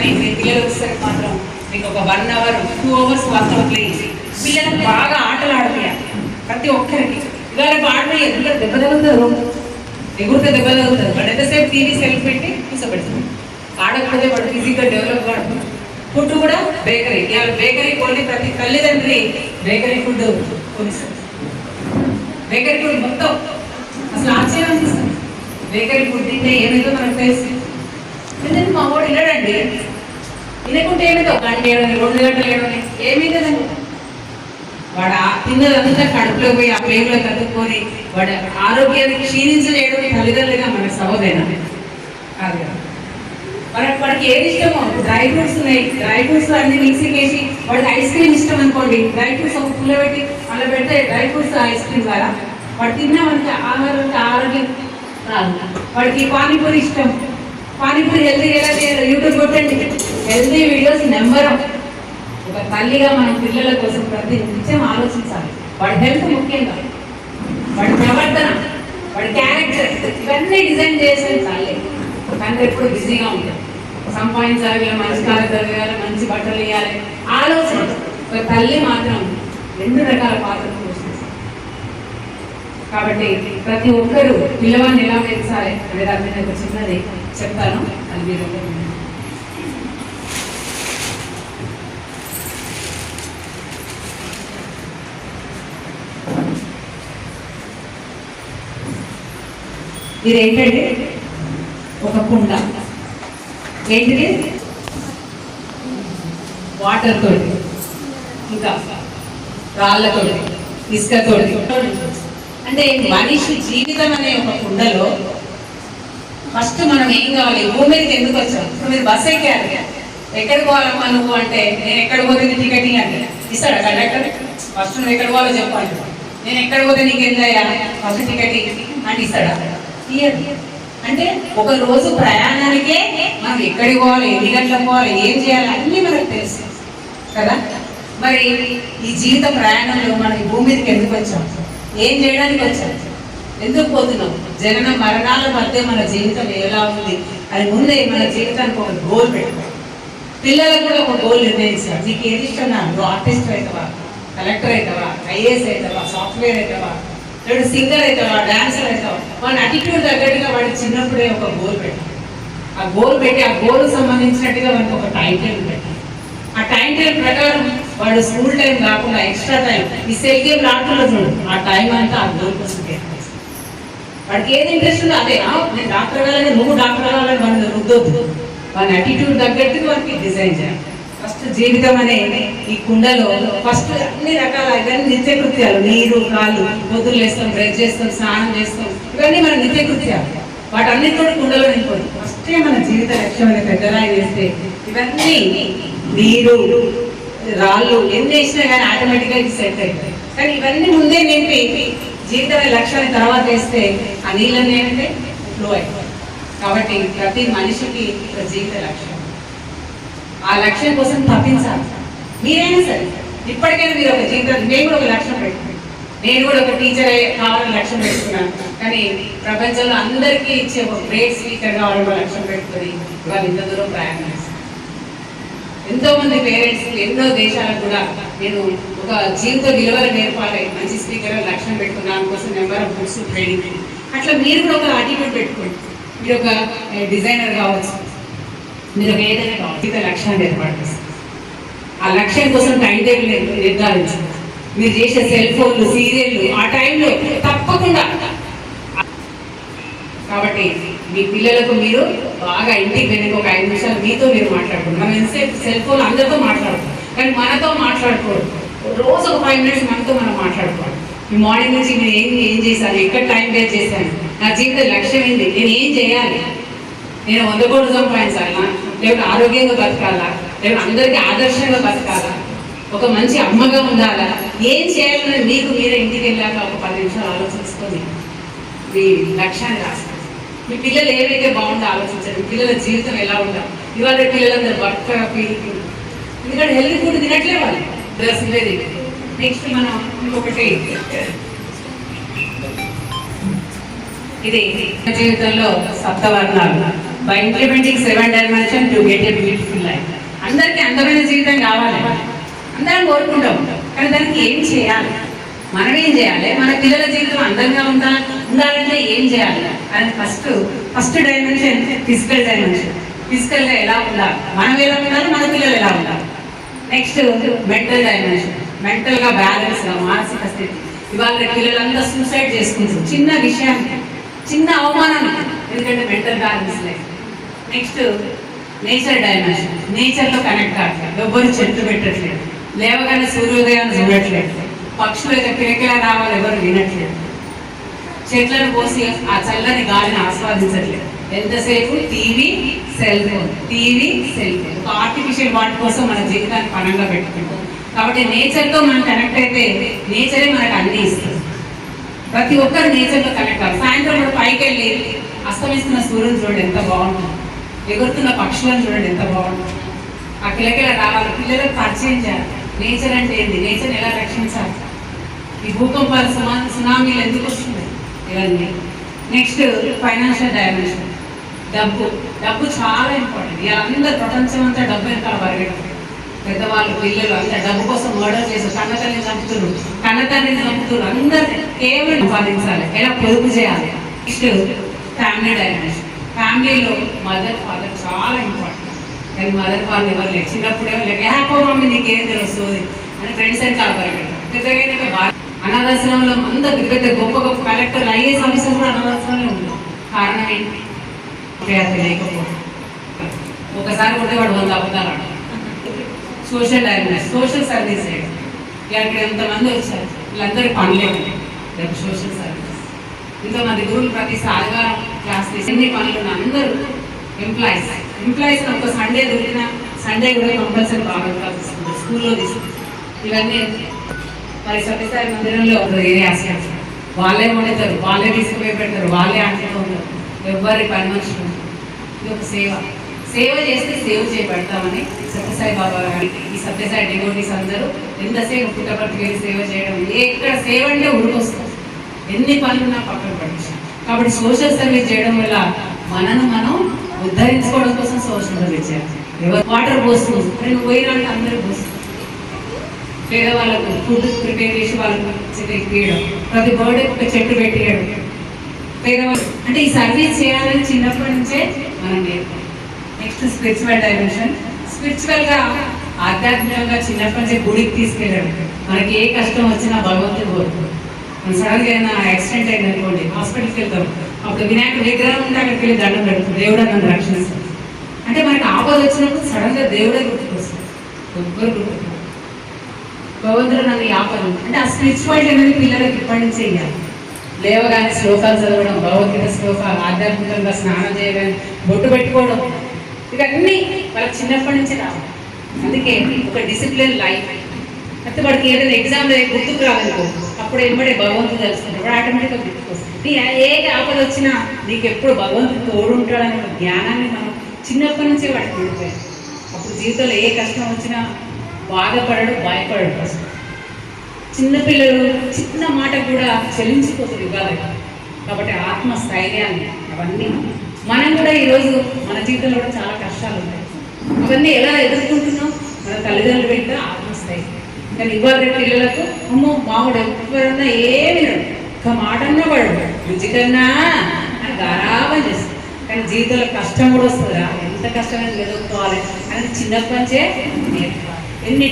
కానీ మీ పిల్లలు వచ్చేసరికి మాత్రం మీకు ఒక 1 అవర్ 2 అవర్స్ వాస్తవ ప్లేస్ పిల్లలకు బాగా ఆటలు ఆడిపోయారు. ప్రతి ఒక్కరికి ఇవాళ ఆడిపోయారు. పిల్లలు దెబ్బ తగ్గుతారు, ఎగురితే దెబ్బ తగ్గుతారు. వాడు ఎంతసేపు టీవీ సెల్ పెట్టి కూర్చోబెడతారు. ఆడకపోతే వాడు ఫిజికల్ డెవలప్ కాదు. ఫుడ్ కూడా బేకరీ, ఇవాళ బేకరీ కొన్ని ప్రతి తల్లిదండ్రి బేకరీ ఫుడ్ కొనిస్తారు. బేకరీ ఫుడ్ మొత్తం అసలు ఆశ్చర్యం అనిపిస్తుంది. బేకరీ ఫుడ్ తింటే ఏమైందో మనకు తెలుసు. ఎందుకంటే మా వాడు వినడండి. వినకుంటే ఏమైందో 1 గంట 2 గంటలు ఏమని ఏమైందండి. వాడు తిన్నదంతా కడుపులో పోయి ఆ ప్రేమలో కదుపుకొని వాడు ఆరోగ్యాన్ని క్షీణించలేడు. తల్లిదండ్రులుగా మనకు సహోదైన కాదు కదా. వాడికి ఏది ఇష్టమో డ్రై ఫ్రూట్స్ ఉన్నాయి, డ్రై ఫ్రూట్స్ అన్ని మిక్సీకి వేసి వాడికి ఐస్ క్రీమ్ ఇష్టం అనుకోండి, డ్రై ఫ్రూట్స్ ఒక పుల్ల పెట్టి అలా పెడితే డ్రై ఫ్రూట్స్ ఐస్ క్రీమ్ ద్వారా వాడు తిన్నామంటే ఆరోగ్యం రాదు. వాడికి పానీపూరి ఇష్టం, పానీపూరి హెల్తీ ఎలా చేయాలి యూట్యూబ్ కొట్టండి, హెల్తీ వీడియోస్ నెంబర్. ఒక తల్లిగా మన పిల్లల కోసం ప్రతి నిత్యం ఆలోచించాలి. వాడి హెల్త్ ముఖ్యంగా, వాడి ప్రవర్తన, వాడి క్యారెక్టర్ ఇవన్నీ డిజైన్ చేసేది తల్లి. కానీ ఎప్పుడు బిజీగా ఉంటుంది. సంపాదించాలి, మంచి కాలం జరగాలి, మంచి బట్టలు ఇవ్వాలి ఆలోచన. ఒక తల్లి మాత్రం 2 రకాల పాత్రలు పోషిస్తారు. కాబట్టి ప్రతి ఒక్కరూ పిల్లవాడిని ఎలా పెంచాలి అనేది అర్థం ఒక చిన్నది చెప్తాను. అది మీరు ఇదేంటండి, ఒక కుండ. ఏంటిది? వాటర్ తోటి, ఇంకా రాళ్ళతోటి, ఇసుకతోటి. అంటే మనిషి జీవితం అనే ఒక కుండలో ఫస్ట్ మనం ఏం కావాలి? భూమి మీదకి ఎందుకు వచ్చాం? ఇప్పుడు మీరు బస్సు ఎక్కారు, ఎక్కడికి పోవాలమ్మా నువ్వు అంటే నేను ఎక్కడ పోతే టికెట్ అంటే ఇస్తాడా కండక్టర్? ఫస్ట్ నువ్వు ఎక్కడ పోవాలో చెప్పాలి. నేను ఎక్కడ పోతే నీకు ఏందయ్యా ఫస్ట్ టికెట్ అంటే ఇస్తాడా? అంటే ఒక రోజు ప్రయాణానికే మనం ఎక్కడికి పోవాలి, ఎన్ని గంటలకు పోవాలి, ఏం చేయాలి అన్నీ మనకు తెలుసు కదా. మరి ఈ జీవిత ప్రయాణంలో మనం ఈ భూమి మీదకి ఎందుకు వచ్చాం? ఏం చేయడానికి వచ్చాం? ఎందుకు పోతున్నాం? జనన మరణాల మధ్య మన జీవితం ఎలా ఉంది అని ముందే మన జీవితానికి ఒక గోల్ పెట్టుకోవాలి. పిల్లలకు కూడా ఒక గోల్ నిర్ణయించాలి. నీకు ఏది ఇష్టం? నువ్వు ఆర్టిస్ట్ అవుతావా, కలెక్టర్ అవుతావా, ఐఏఎస్ అవుతావా, సాఫ్ట్వేర్ అవుతావా, లేడు సింగర్ అవుతావా, డాన్సర్ అవుతావా? వాడి అటిట్యూడ్ తగ్గట్టుగా వాడికి చిన్నప్పుడే ఒక గోల్ పెట్టాలి. ఆ గోల్ పెట్టి ఆ గోల్ సంబంధించినట్టుగా వాడికి ఒక టైం టేబుల్ పెట్టాలి. ఆ టైం టేబుల్ ప్రకారం వాడు స్కూల్ టైం కాకుండా ఎక్స్ట్రా టైం ఈ సెల్ గేమ్ లాక్లో చూడు, ఆ టైం అంతా ఆ గోల్ కోసం కేటాయిస్తాడు. వాడికి ఏది ఇంట్రెస్ట్ ఉందో అదే. నేను డాక్టర్ కావాలని, నువ్వు డాక్టర్ కావాలని వాడిని రుద్దొద్దు. వాడి అటిట్యూడ్ తగ్గట్టుగా వాడికి డిజైన్ చేయాలి. ఫస్ట్ జీవితం అనే ఈ కుండలో ఫస్ట్ అన్ని రకాల ఇవన్నీ నిత్యకృత్యాలు, నీరు, కాళ్ళు, పొద్దులు వేస్తాం, బ్రష్ చేస్తాం, స్నానం చేస్తాం, ఇవన్నీ మన నిత్యకృత్యాలు. వాటన్నిటితో కుండలో నింపుకోండి. ఫస్టే మన జీవిత లక్ష్యం అనే పెద్దరాయి వేస్తే ఇవన్నీ నీరు, రాళ్ళు ఎన్ని వేసినా కానీ ఆటోమేటిక్గా ఇది సెట్ అవుతాయి. కానీ ఇవన్నీ ముందే నింపి జీవితమే లక్ష్యాన్ని తర్వాత వేస్తే ఆ నీళ్ళని ఏంటంటే ఫ్లో అయిపోయి. కాబట్టి ప్రతి మనిషికి ఒక జీవిత లక్ష్యం, ఆ లక్ష్యం కోసం తప్పించాలి. మీరైనా సరే ఇప్పటికైనా మీరు ఒక జీవితం, నేను కూడా ఒక లక్ష్యం పెట్టుకున్నాను. నేను కూడా ఒక టీచర్ కావాలని లక్ష్యం పెట్టుకున్నాను. కానీ ప్రపంచంలో అందరికీ ఇచ్చే ఒక గ్రేట్ స్పీకర్ కావాలని లక్ష్యం పెట్టుకుని వాళ్ళు ఇంత దూరం ప్రయాణం చేస్తారు. ఎంతో మంది పేరెంట్స్ ఎన్నో దేశాలకు కూడా నేను ఒక జీవిత విలువలు నేర్పాలి, మంచి స్పీకర్ లక్ష్యం పెట్టుకుని దానికోసం నెంబర్ ఆఫ్ బుక్స్, ట్రైనింగ్. అట్లా మీరు కూడా ఒక యాటిట్యూడ్ పెట్టుకోండి. మీరు ఒక డిజైనర్ కావచ్చు, మీరు ఒక ఏదైనా కావచ్చు, లక్ష్యాన్ని ఏర్పాటు చేస్తారు. ఆ లక్ష్యం కోసం టైం టేబుల్ నిర్ధారించండి. మీరు చేసే సెల్ ఫోన్లు, సీరియళ్ళు ఆ టైంలో తప్పకుండా. కాబట్టి మీ పిల్లలకు మీరు బాగా ఇంటికి వెనక ఒక 5 నిమిషాలు మీతో మీరు మాట్లాడుకోండి. మనం ఎంతసేపు సెల్ ఫోన్ అందరితో మాట్లాడుకోం, కానీ మనతో మాట్లాడుకోవడం రోజు ఒక 5 మినిట్స్ మనతో మనం మాట్లాడుకోవాలి. ఈ మార్నింగ్ నుంచి నేను ఏం చేశాను, ఎక్కడ టైం వేస్ట్ చేశాను, నా జీవిత లక్ష్యం ఏంటి, నేను ఏం చేయాలి, నేను 100 కోట్లు సంపాదించాలా, లేకపోతే ఆరోగ్యంగా బతకాలా, లేకపోతే అందరికీ ఆదర్శంగా బతకాలా, ఒక మంచి అమ్మగా ఉండాలా, ఏం చేయాలని మీకు మీరే ఇంటికి వెళ్ళాక ఒక 10 నిమిషాలు ఆలోచించుకొని మీ లక్ష్యాన్ని రాస్తారు. మీ పిల్లలు ఏవైతే బాగుందో ఆలోచించండి. మీ పిల్లల జీవితం ఎలా ఉండాలి. ఇవాళ పిల్లలందరూ బట్టగా పీలికి, ఎందుకంటే హెల్తీ ఫుడ్ తినట్లే వాళ్ళు, డ్రెస్ లేదు. నెక్స్ట్ మనం ఇంకొకటి, ఇది జీవితంలో సప్తవర్ణాలు. By implementing 7 dimension to get a beautiful life. అందరికీ అందమైన జీవితం కావాలి, అందరం కోరుకుంటాం. కానీ దానికి ఏం చేయాలి, మనం ఏం చేయాలి, మన పిల్లల జీవితం అందంగా ఉండాలంటే ఏం చేయాలి అని ఫస్ట్ డైమెన్షన్ ఫిజికల్ డైమెన్షన్. ఫిజికల్గా ఎలా ఉండాలి, మనం ఎలా ఉండాలి, మన పిల్లలు ఎలా ఉండాలి. నెక్స్ట్ మెంటల్ డైమెన్షన్, మెంటల్గా బ్యాలెన్స్గా, మానసిక స్థితి. ఇవాళ పిల్లలంతా సూసైడ్ చేసుకుంటారు చిన్న విషయానికి, చిన్న అవమానానికి, ఎందుకంటే మెంటల్ బ్యాలెన్స్ లేదు. నెక్స్ట్ నేచర్ డైమెన్షన్, నేచర్లో కనెక్ట్ కావట్లేదు, ఎవ్వరు చెట్లు పెట్టట్లేదు, లేవగానే సూర్యోదయాన్ని చూడట్లేదు, పక్షుల యొక్క కిలకిలా రావాలి ఎవరు వినట్లేదు, చెట్లను కోసి ఆ చల్లని గాలిని ఆస్వాదించట్లేదు. ఎంతసేపు TV cell phone, TV cell phone, ఒక ఆర్టిఫిషియల్ వాటి కోసం మన జీవితాన్ని పణంగా పెట్టుకుంటాం. కాబట్టి నేచర్తో మనం కనెక్ట్ అయితే నేచరే మనకు అన్ని ఇస్తుంది. ప్రతి ఒక్కరు నేచర్తో కనెక్ట్ అవ్వాలి. సాయంత్రం కూడా పైకి వెళ్ళి అస్తమిస్తున్న సూర్యుని చూడండి ఎంత బాగుంటుంది, ఎగురుతున్న పక్షులను చూడండి ఎంత బాగుంటుంది. ఆ కిలకిల రావాలి, పిల్లలకు పరిచయం చేయాలి నేచర్ అంటే ఏంటి, నేచర్ ఎలా రక్షించాలి, ఈ భూకంపాలు సునామీలు ఎందుకు వస్తున్నాయి, ఇవన్నీ. నెక్స్ట్ ఫైనాన్షియల్ డైమెన్షన్, డబ్బు చాలా ఇంపార్టెంట్. అందరూ ప్రపంచం అంతా డబ్బు ఎంత పరిగెడుతుంది. పెద్దవాళ్ళు పిల్లలు అంతా డబ్బు కోసం మర్డర్ చేస్తారు, కన్నతల్లిని చంపుతున్నారు, అందరు కేవలం సంపాదించాలి, ఎలా పొదుపు చేయాలి. నెక్స్ట్ ఫ్యామిలీ డైమెన్షన్, ఫ్యామిలీలో మదర్ ఫాదర్ చాలా ఇంపార్టెంట్. కానీ మదర్ ఫాదర్ ఎవరు లేదు, చిన్నప్పుడే హ్యాపో మమ్మీ నీకేం తెలుస్తుంది అని ఫ్రెండ్స్ అని చాలా పరిగెడతారు. పెద్దగా అనాథాశ్రమంలో అందరు పెద్ద గొప్ప కలెక్టర్లు ఐఏఎస్ ఆఫీసర్ కూడా అనాథాశ్రమంలో ఉన్నారు. కారణం ఏంటి, లేకపోవడం. ఒకసారి కొడితే వాడు 100 అబద్ధాలు ఆడాలి. సోషల్ డైమెన్షన్, సోషల్ సర్వీస్ చేయడం. ఇక్కడ ఎంతమంది వచ్చారు, వీళ్ళందరూ పనులేదు, రేపు సోషల్ సర్వీస్. ఇంతమంది గురువులు ప్రతి ఆదివారం క్లాస్ తీసి ఎన్ని పనులు అందరూ ఎంప్లాయీస్ ఒక సండే దొరికిన సండే కూడా కంపల్సరీ బాగా తీసుకుంటారు, స్కూల్లో తీసుకుంటారు. ఇవన్నీ మరి సత్యసాయి మందిరంలో ఏరియాస్ వాళ్ళే వండుతారు, వాళ్ళే తీసుకుపోయి పెడతారు, వాళ్ళే అంటుతూ ఉంటారు, ఎవరి పని మనుషులు. ఇది ఒక సేవ చేస్తే సేవ్ చేయబడతామని సత్యసాయి బాబా గారికి, ఈ సత్యసాయి డివోటీస్ అందరూ ఎంతసేపు పుట్టపర్తి వెళ్ళి సేవ చేయడం. ఎక్కడ సేవ అంటే ఉరికొస్తాం, ఎన్ని పనులున్నా పక్కన పట్టించాం. కాబట్టి సోషల్ సర్వీస్ చేయడం వల్ల మనం ఉద్ధరించుకోవడం కోసం సోషల్ సర్వీస్ చేయాలి. ఎవరు వాటర్ పోస్తుంది, నేను పోయినాక అందరూ పోస్తుంది. పేదవాళ్ళకు ఫుడ్ ప్రిపేర్ చేసి వాళ్ళకు ఇప్పించడం, ప్రతి బర్త్డే ఒక చెట్టు పెట్టేయడం. పేదవాళ్ళు అంటే ఈ సర్వీస్ చేయాలని చిన్నప్పటి నుంచే మనం నేర్పాలి. నెక్స్ట్ స్పిరిచువల్ డైమెన్షన్, స్పిరిచువల్గా ఆధ్యాత్మికంగా చిన్నప్పటి నుంచే గుడికి తీసుకెళ్ళడం. మనకి ఏ కష్టం వచ్చినా భగవంతుడు కోరుకోరు. మనం సడన్గా ఏదైనా యాక్సిడెంట్ అయింది అనుకోండి, హాస్పిటల్కి వెళ్తాం, అప్పుడు వినాయకుడు విగ్రహం ఉంటే అక్కడికి వెళ్ళి దండం పెడుతుంది, దేవుడు నన్ను రక్షిస్తాడు. అంటే మనకి ఆపద వచ్చినప్పుడు సడన్గా దేవుడే గుర్తుకొస్తుంది, ఒక్కరు గుర్తుకు భగవంతుడు నన్ను ఆపదు. అంటే ఆ స్పిరిచువాలిటీ అనేది పిల్లలకి ఇప్పటి నుంచే ఇవ్వాలి. లేవగానే శ్లోకాలు చదవడం, భగవద్గీత శ్లోకాలు, ఆధ్యాత్మికంగా స్నానం చేయడం, బొట్టు పెట్టుకోవడం, ఇవన్నీ వాళ్ళకి చిన్నప్పటి నుంచే రావాలి. అందుకే ఒక డిసిప్లిన్ లైఫ్. అయితే వాడికి ఏదైనా ఎగ్జామ్లో గుర్తుకు రాదనుకో, అప్పుడు ఏమంటే భగవంతుడు తెలుసుకుంటాడు, వాడు ఆటోమేటిక్గా గుర్తుకొస్తుంది. ఏ ఆపద వచ్చినా నీకు ఎప్పుడు భగవంతుడు తోడుంటాడనే ఒక జ్ఞానాన్ని మనం చిన్నప్పటి నుంచే వాడికి ఉండిపోయాం. అప్పుడు జీవితంలో ఏ కష్టం వచ్చినా బాధపడడు, భయపడడు. ఫస్ట్ చిన్నపిల్లలు చిన్న మాట కూడా చెల్లించిపోతుంది ఇవ్వాలి. కాబట్టి ఆత్మస్థైర్యాన్ని అవన్నీ మనం కూడా ఈరోజు మన జీవితంలో కూడా చాలా కష్టాలు ఉంటాయి. అవన్నీ ఎలా ఎదుర్కొంటున్నాం, మన తల్లిదండ్రులు పెట్టిన ఆత్మస్థైర్యం. కానీ ఇవాళ పిల్లలకు అమ్మో మామూడు ఎవరన్నా ఏమి ఒక మాట అన్నా పడడు, రుచి కన్నా అని గారాబం చేస్తుంది. కానీ జీవితంలో కష్టం కూడా వస్తుందా, ఎంత కష్టమైనా ఎదుర్కోవాలి అనేది చిన్నప్పటి నుంచే నేర్చుకోవాలి. ఎన్ని